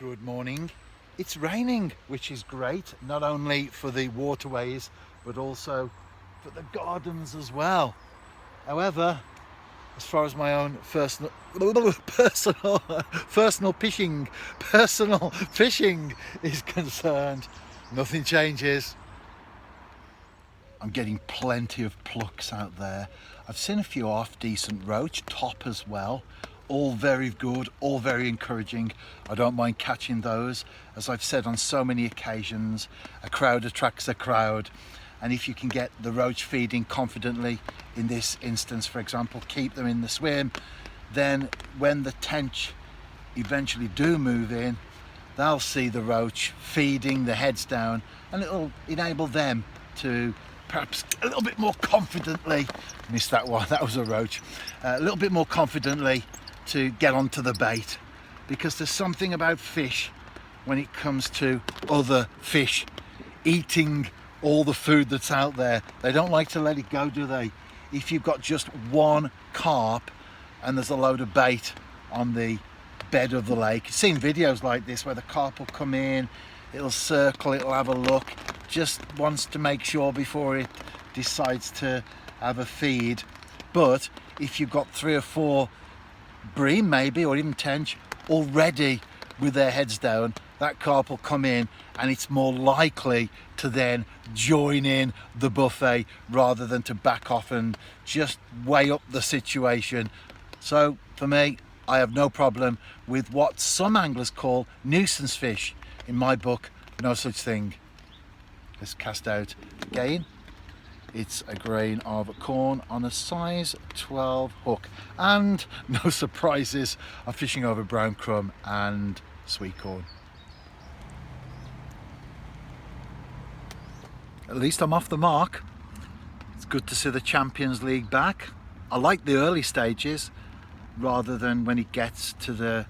Good morning. It's raining, which is great, not only for the waterways, but also for the gardens as well. However, as far as my own personal fishing is concerned, nothing changes. I'm getting plenty of plucks out there. I've seen a few half decent roach, top as well. All very good, all very encouraging. I don't mind catching those. As I've said on so many occasions, a crowd attracts a crowd. And if you can get the roach feeding confidently, in this instance, for example, keep them in the swim, then when the tench eventually do move in, they'll see the roach feeding, the heads down, and it'll enable them to perhaps a little bit more confidently, missed that one, that was a roach, a little bit more confidently to get onto the bait, because there's something about fish when it comes to other fish eating all the food that's out there. They don't like to let it go, do they? If you've got just one carp and there's a load of bait on the bed of the lake, I've seen videos like this where the carp will come in, it'll circle, it'll have a look, just wants to make sure before it decides to have a feed. But if you've got 3 or 4 bream maybe, or even tench already with their heads down, that carp will come in and it's more likely to then join in the buffet rather than to back off and just weigh up the situation. So for me, I have no problem with what some anglers call nuisance fish. In my book, no such thing. Let's cast out again. It's a grain of corn on a size 12 hook, and no surprises, I'm fishing over brown crumb and sweet corn. At least I'm off the mark. It's good to see the Champions League back. I like the early stages rather than when it gets to the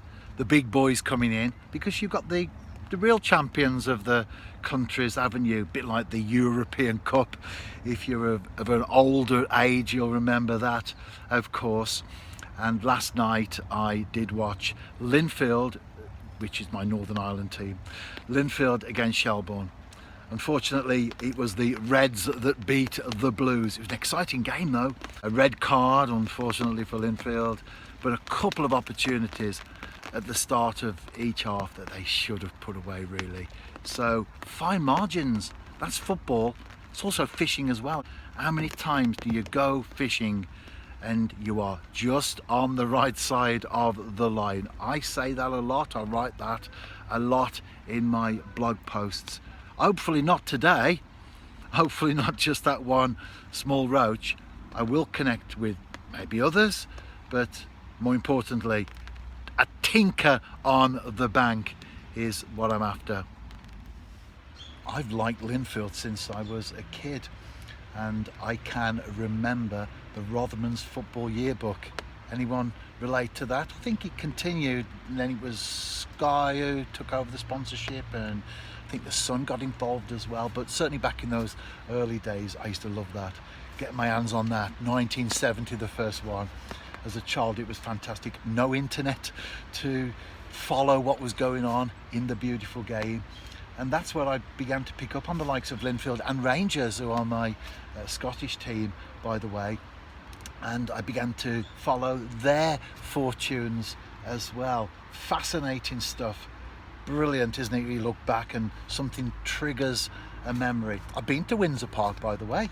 big boys coming in, because you've got the real champions of the countries, haven't you? A bit like the European Cup. If you're of an older age, you'll remember that, of course. And last night I did watch Linfield, which is my Northern Ireland team, Linfield against Shelbourne. Unfortunately, it was the Reds that beat the Blues. It was an exciting game though. A red card, unfortunately, for Linfield, but a couple of opportunities at the start of each half that they should have put away, really. So fine margins, that's football. It's also fishing as well. How many times do you go fishing and you are just on the right side of the line? I say that a lot, I write that a lot in my blog posts. Hopefully not today, hopefully not just that one small roach. I will connect with maybe others, but more importantly, a tinker on the bank is what I'm after. I've liked Linfield since I was a kid, and I can remember the Rotherham's football yearbook. Anyone relate to that? I think it continued, and then it was Sky who took over the sponsorship, and I think the Sun got involved as well. But certainly back in those early days, I used to love that. Getting my hands on that. 1970, the first one. As a child, it was fantastic. No internet to follow what was going on in the beautiful game. And that's where I began to pick up on the likes of Linfield and Rangers, who are my Scottish team, by the way. And I began to follow their fortunes as well. Fascinating stuff. Brilliant, isn't it? You look back and something triggers a memory. I've been to Windsor Park, by the way,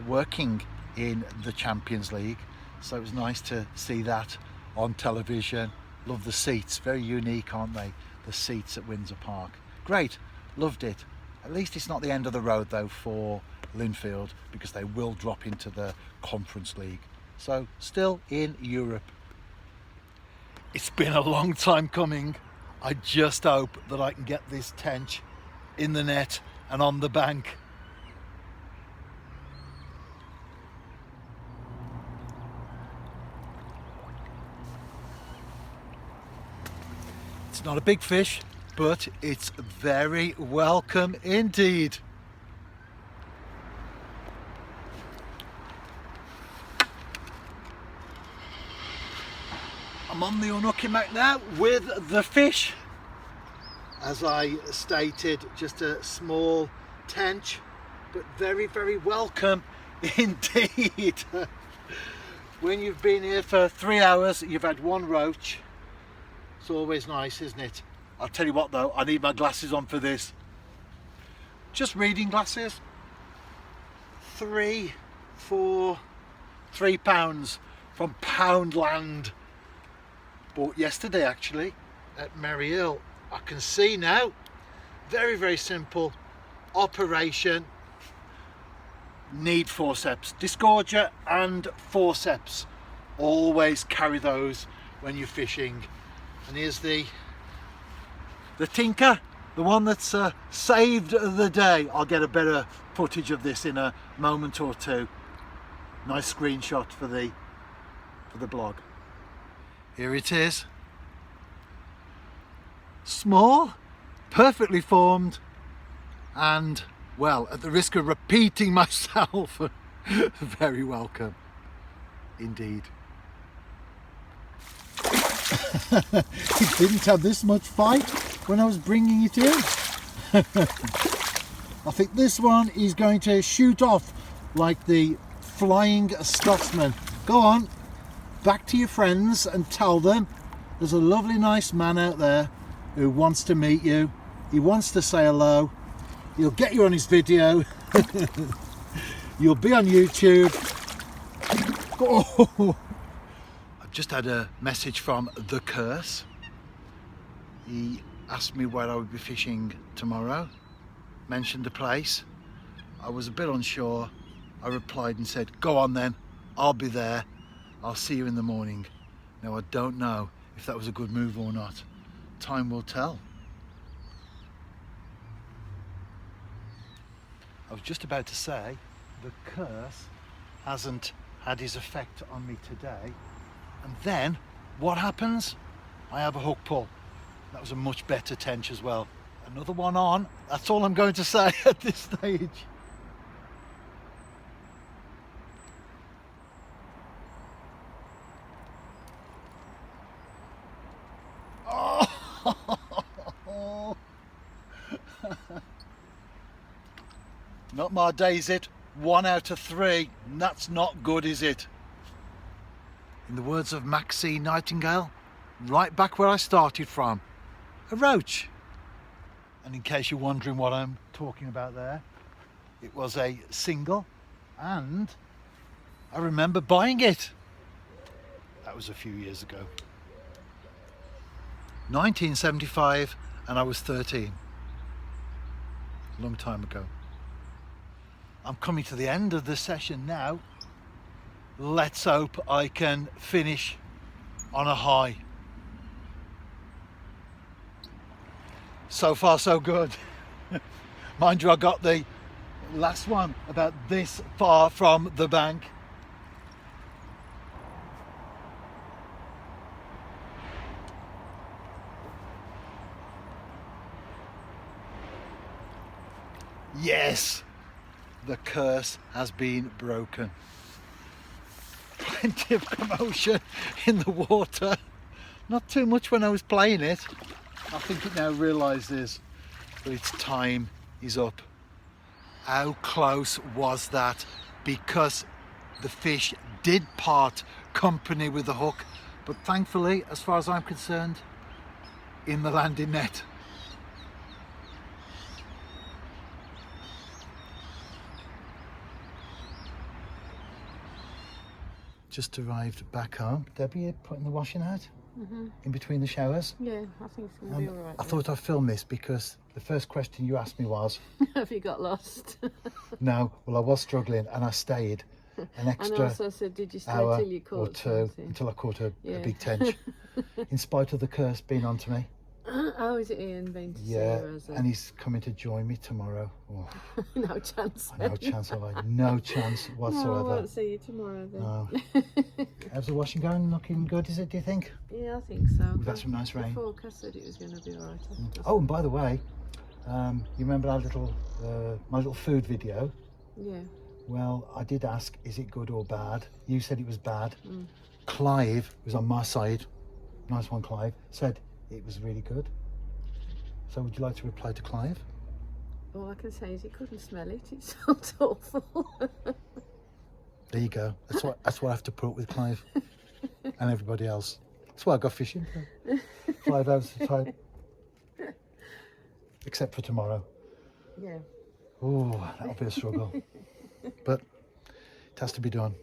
working in the Champions League. So it was nice to see that on television. Love the seats, very unique, aren't they? The seats at Windsor Park. Great, loved it. At least it's not the end of the road though for Linfield, because they will drop into the Conference League. So still in Europe. It's been a long time coming. I just hope that I can get this tench in the net and on the bank. It's not a big fish, but it's very welcome indeed. I'm on the unhooking mat now with the fish. As I stated, just a small tench, but very, very welcome indeed. When you've been here for 3 hours, you've had one roach. It's always nice, isn't it? I'll tell you what though, I need my glasses on for this. Just reading glasses. £3 from Poundland. Bought yesterday actually at Merry Hill. I can see now. Very, very simple operation. Need forceps, disgorger and forceps. Always carry those when you're fishing. And here's the tinker, the one that's saved the day. I'll get a better footage of this in a moment or two. Nice screenshot for the blog. Here it is. Small, perfectly formed, and well, at the risk of repeating myself, very welcome indeed. It didn't have this much fight when I was bringing it in. I think this one is going to shoot off like the Flying Scotsman. Go on, back to your friends and tell them there's a lovely nice man out there who wants to meet you. He wants to say hello. He'll get you on his video. You'll be on YouTube. Oh. I've just had a message from The Curse. He asked me where I would be fishing tomorrow. Mentioned a place. I was a bit unsure. I replied and said, go on then, I'll be there. I'll see you in the morning. Now I don't know if that was a good move or not. Time will tell. I was just about to say, the curse hasn't had his effect on me today. And then, what happens? I have a hook pull. That was a much better tench as well. Another one on. That's all I'm going to say at this stage. Oh. Not my day, is it? 1 out of 3. That's not good, is it? In the words of Maxine Nightingale, right back where I started from, a roach. And in case you're wondering what I'm talking about there, it was a single, and I remember buying it. That was a few years ago. 1975, and I was 13. A long time ago. I'm coming to the end of the session now. Let's hope I can finish on a high. So far so good. Mind you, I got the last one about this far from the bank. Yes, the curse has been broken. Plenty of commotion in the water. Not too much when I was playing it. I think it now realises that its time is up. How close was that? Because the fish did part company with the hook, but thankfully, as far as I'm concerned, in the landing net. Just arrived back home. Debbie, putting the washing out in between the showers. Yeah, I think it's going to be all right. I thought I'd film this because the first question you asked me was, have you got lost? No, well I was struggling and I stayed an extra and also said, did you stay hour till you or caught two something? until I caught a Yeah. big tench. In spite of the curse being onto me. Oh, is it Ian been to Yeah, see her? Is it? and he's coming to join me tomorrow. Oh, No chance. no chance of it. No chance No, I whatsoever. won't see you tomorrow then. No. How's the washing going? Looking good, is it, do you think? Yeah, I think so. We've had some nice rain. The forecast said it was going to be all right. Oh, and by the way, you remember our little, my little food video? Yeah. Well, I did ask, is it good or bad? You said it was bad. Clive, who's on my side, nice one Clive, said it was really good. So would you like to reply to Clive? All I can say is he couldn't smell it. It smelled awful. There you go. That's what I have to put up with Clive and everybody else. That's why I go fishing for 5 hours at a time. Except for tomorrow. Yeah. Oh, that'll be a struggle. But it has to be done.